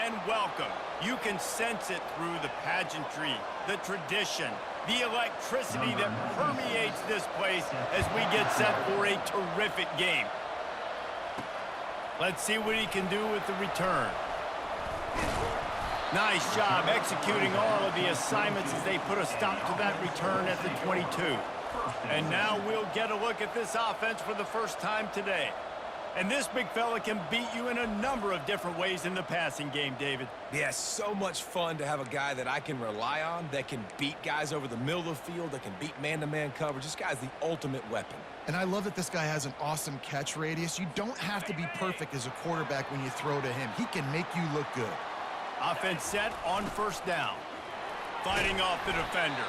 and welcome. You can sense it through the pageantry, the tradition, the electricity that permeates this place as we get set for a terrific game. Let's see what he can do with the return. Nice job executing all of the assignments as they put a stop to that return at the 22. And now we'll get a look at this offense for the first time today. And this big fella can beat you in a number of different ways in the passing game, David. Yeah, so much fun to have a guy that I can rely on, that can beat guys over the middle of the field, that can beat man-to-man coverage. This guy's the ultimate weapon. And I love that this guy has an awesome catch radius. You don't have to be perfect as a quarterback when you throw to him. He can make you look good. Offense set on first down. Fighting off the defender.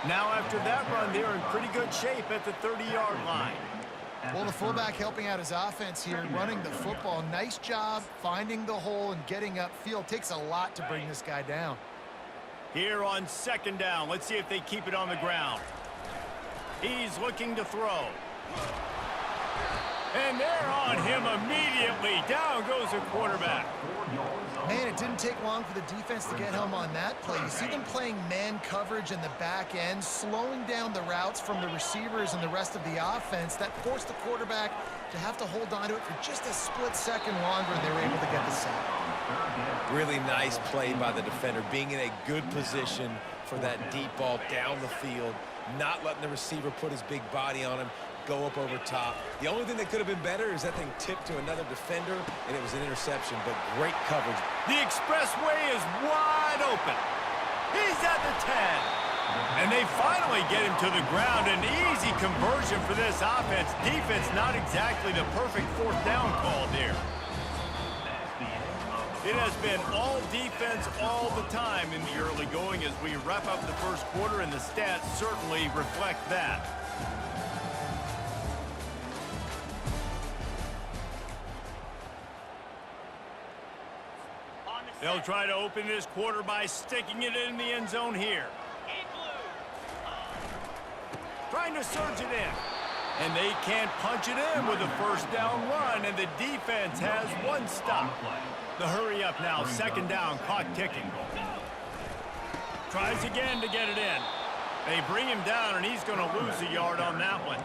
Now after that run, they're in pretty good shape at the 30-yard line. Well, the fullback helping out his offense here, running the football. Nice job finding the hole and getting upfield. Takes a lot to bring this guy down. Here on second down, let's see if they keep it on the ground. He's looking to throw. And they're on him immediately. Down goes the quarterback. Man, it didn't take long for the defense to get home on that play. You see them playing man coverage in the back end, slowing down the routes from the receivers and the rest of the offense. That forced the quarterback to have to hold on to it for just a split second longer, and they were able to get the sack. Really nice play by the defender, being in a good position for that deep ball down the field, not letting the receiver put his big body on him, go up over top. The only thing that could have been better is that thing tipped to another defender, and it was an interception, but great coverage. The expressway is wide open. He's at the 10. And they finally get him to the ground. An easy conversion for this offense. Defense not exactly the perfect fourth down call there. It has been all defense all the time in the early going as we wrap up the first quarter, and the stats certainly reflect that. They'll try to open this quarter by sticking it in the end zone here. Trying to surge it in. And they can't punch it in with a first down run, and the defense has one stop. The hurry up now, second down, clock ticking. Tries again to get it in. They bring him down, and he's going to lose a yard on that one.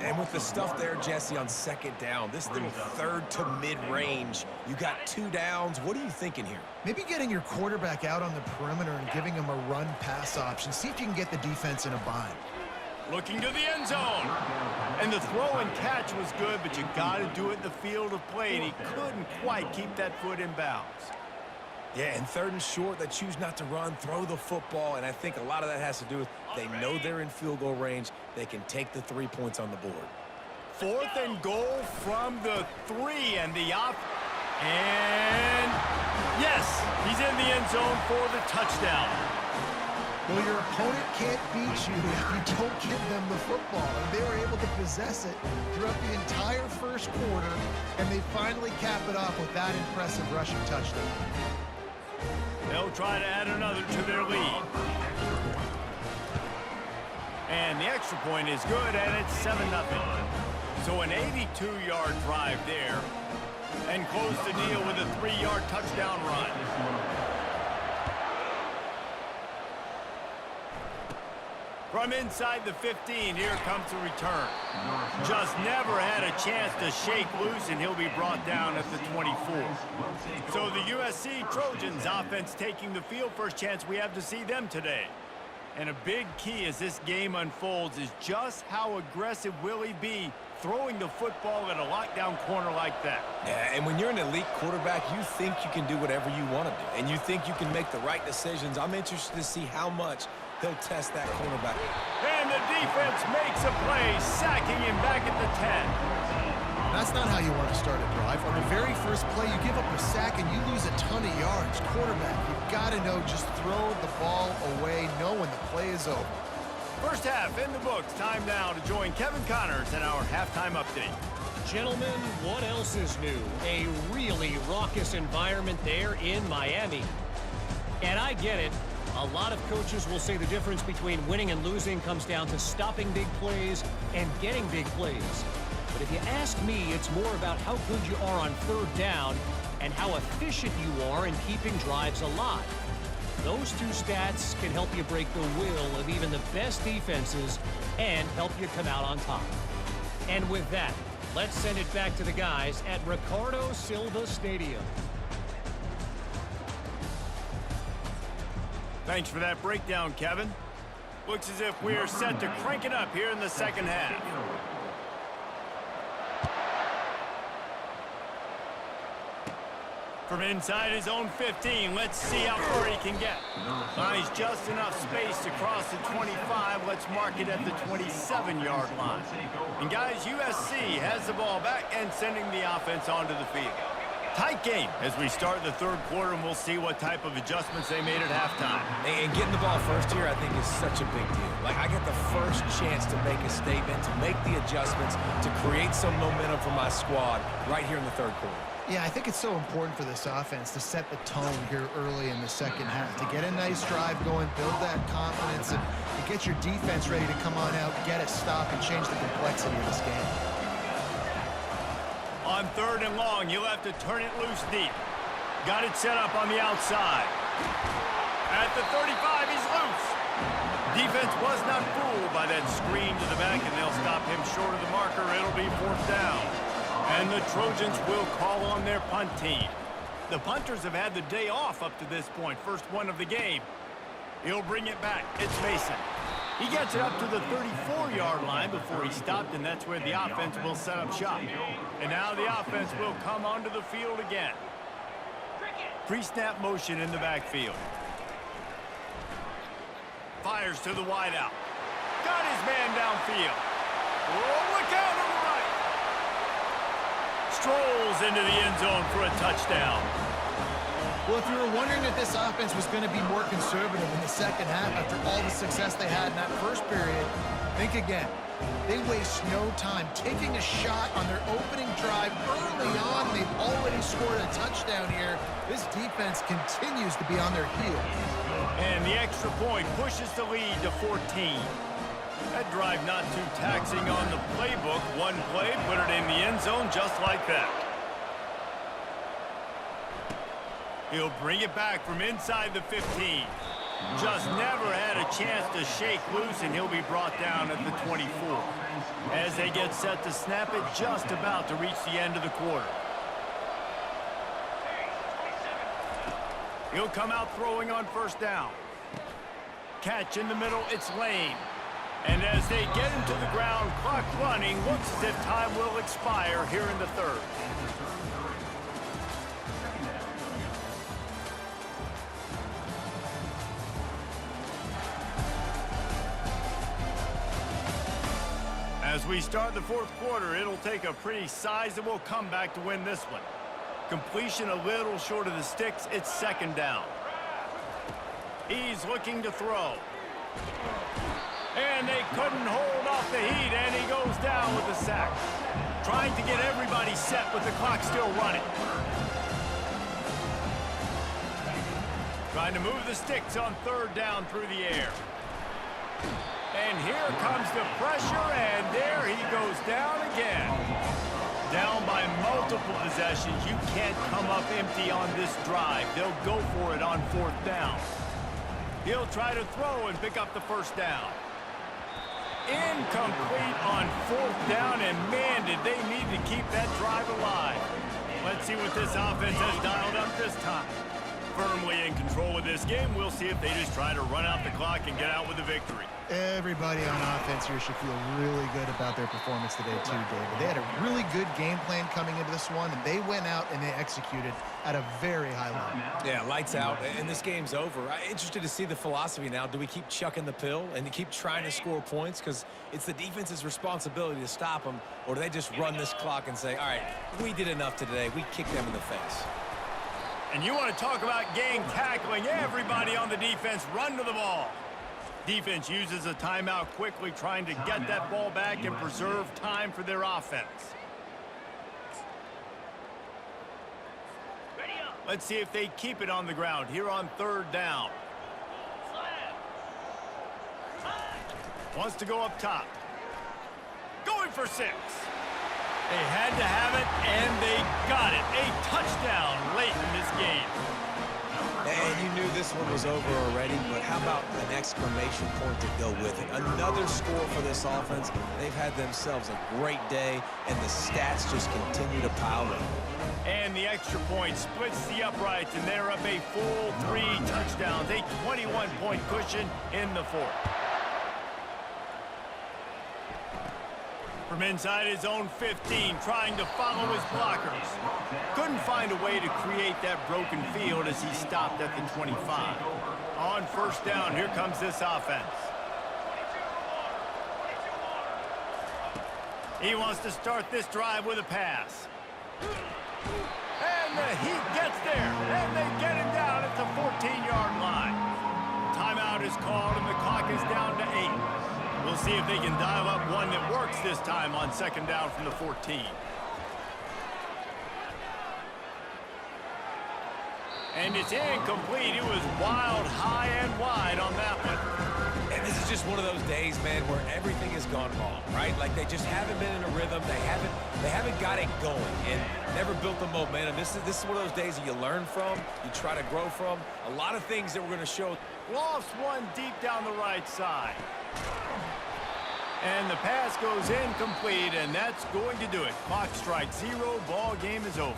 And with the stuff there, Jesse, on second down, this thing third to mid-range. You got 2 downs. What are you thinking here? Maybe getting your quarterback out on the perimeter and giving him a run-pass option. See if you can get the defense in a bind. Looking to the end zone. And the throw and catch was good, but you got to do it in the field of play, and he couldn't quite keep that foot in bounds. Yeah, and third and short, they choose not to run, throw the football, and I think a lot of that has to do with they know they're in field goal range. They can take the 3 points on the board. Fourth and goal from the 3, and the op. And yes, he's in the end zone for the touchdown. Well, your opponent can't beat you if you don't give them the football, and they were able to possess it throughout the entire first quarter, and they finally cap it off with that impressive rushing touchdown. They'll try to add another to their lead. And the extra point is good, and it's 7-0. So an 82-yard drive there, and close the deal with a 3-yard touchdown run. From inside the 15, here comes the return. Just never had a chance to shake loose, and he'll be brought down at the 24. So the USC Trojans offense taking the field. First chance we have to see them today. And a big key as this game unfolds is just how aggressive will he be throwing the football at a lockdown corner like that. Yeah, and when you're an elite quarterback, you think you can do whatever you want to do, and you think you can make the right decisions. I'm interested to see how much he'll test that cornerback. And the defense makes a play, sacking him back at the 10. That's not how you want to start a drive. On the very first play, you give up a sack and you lose a ton of yards. Quarterback, you've got to know, just throw the ball away, know when the play is over. First half in the books. Time now to join Kevin Connors in our halftime update. Gentlemen, what else is new? A really raucous environment there in Miami. And I get it. A lot of coaches will say the difference between winning and losing comes down to stopping big plays and getting big plays. But if you ask me, it's more about how good you are on third down and how efficient you are in keeping drives alive. Those two stats can help you break the will of even the best defenses and help you come out on top. And with that, let's send it back to the guys at Ricardo Silva Stadium. Thanks for that breakdown, Kevin. Looks as if we're set to crank it up here in the second half. From inside his own 15, let's see how far he can get. Finds just enough space to cross the 25. Let's mark it at the 27-yard line. And guys, USC has the ball back and sending the offense onto the field. Tight game as we start the third quarter, and we'll see what type of adjustments they made at halftime. And getting the ball first here, I think, is such a big deal. Like, I get the first chance to make a statement, to make the adjustments, to create some momentum for my squad right here in the third quarter. Yeah, I think it's so important for this offense to set the tone here early in the second half, to get a nice drive going, build that confidence, and get your defense ready to come on out, get a stop, and change the complexity of this game. On third and long, you'll have to turn it loose deep. Got it set up on the outside. At the 35, he's loose. Defense was not fooled by that screen to the back, and they'll stop him short of the marker. It'll be fourth down. And the Trojans will call on their punt team. The punters have had the day off up to this point. First one of the game. He'll bring it back. It's Mason. He gets it up to the 34-yard line before he stopped, and that's where the offense will set up shop. And now the offense will come onto the field again. Pre-snap motion in the backfield. Fires to the wideout. Got his man downfield. Oh, look out on the right. Strolls into the end zone for a touchdown. Well, if you were wondering if this offense was going to be more conservative in the second half after all the success they had in that first period, think again. They waste no time taking a shot on their opening drive early on. They've already scored a touchdown here. This defense continues to be on their heels. And the extra point pushes the lead to 14. That drive not too taxing on the playbook. One play, put it in the end zone just like that. He'll bring it back from inside the 15. Just never had a chance to shake loose, and he'll be brought down at the 24. As they get set to snap it, just about to reach the end of the quarter. He'll come out throwing on first down. Catch in the middle, it's Lane. And as they get him to the ground, clock running, looks as if time will expire here in the third. As we start the fourth quarter, it'll take a pretty sizable comeback to win this one. Completion a little short of the sticks, it's second down. He's looking to throw. And they couldn't hold off the heat, and he goes down with the sack. Trying to get everybody set with the clock still running. Trying to move the sticks on third down through the air. And here comes the pressure, and there he goes down again. Down by multiple possessions. You can't come up empty on this drive. They'll go for it on fourth down. He'll try to throw and pick up the first down. Incomplete on fourth down, and man, did they need to keep that drive alive. Let's see what this offense has dialed up this time. Firmly in control of this game. We'll see if they just try to run out the clock and get out with a victory. Everybody on offense here should feel really good about their performance today too, David. They had a really good game plan coming into this one, and they went out and they executed at a very high level. Yeah, lights out, and this game's over. I'm interested to see the philosophy now. Do we keep chucking the pill and keep trying to score points because it's the defense's responsibility to stop them, or do they just run this clock and say, all right, we did enough today. We kicked them in the face. And you want to talk about gang tackling. Everybody on the defense run to the ball. Defense uses a timeout quickly, trying to get that ball back and preserve time for their offense. Let's see if they keep it on the ground here on third down. Wants to go up top. Going for 6. They had to have it, and they got it. A touchdown late in this game. And you knew this one was over already, but how about an exclamation point to go with it? Another score for this offense. They've had themselves a great day, and the stats just continue to pile up. And the extra point splits the uprights, and they're up a full 3 touchdowns, a 21-point cushion in the fourth. From inside his own 15, trying to follow his blockers. Couldn't find a way to create that broken field as he stopped at the 25. On first down, here comes this offense. He wants to start this drive with a pass. And the Heat gets there, and they get him down at the 14-yard line. Timeout is called, and the clock is down to 8. We'll see if they can dial up one that works this time on second down from the 14. And it's incomplete. It was wild, high, and wide on that one. And this is just one of those days, man, where everything has gone wrong, right? Like they just haven't been in a rhythm. They haven't got it going and never built the momentum. This is one of those days that you learn from, you try to grow from. A lot of things that we're going to show. Lofts one deep down the right side. And the pass goes incomplete, and that's going to do it. Clock strikes 0, ball game is over.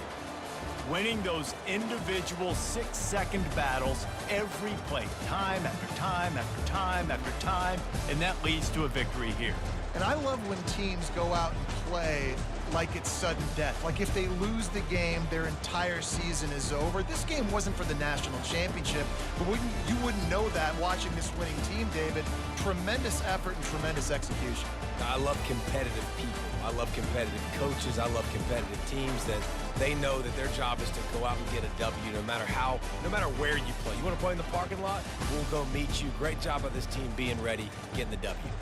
Winning those individual 6-second battles every play, time after time after time after time, and that leads to a victory here. And I love when teams go out and play like it's sudden death. Like if they lose the game, their entire season is over. This game wasn't for the national championship, but you wouldn't know that watching this winning team, David. Tremendous effort and tremendous execution. I love competitive people. I love competitive coaches. I love competitive teams that they know that their job is to go out and get a W no matter where you play. You want to play in the parking lot? We'll go meet you. Great job of this team being ready, getting the W.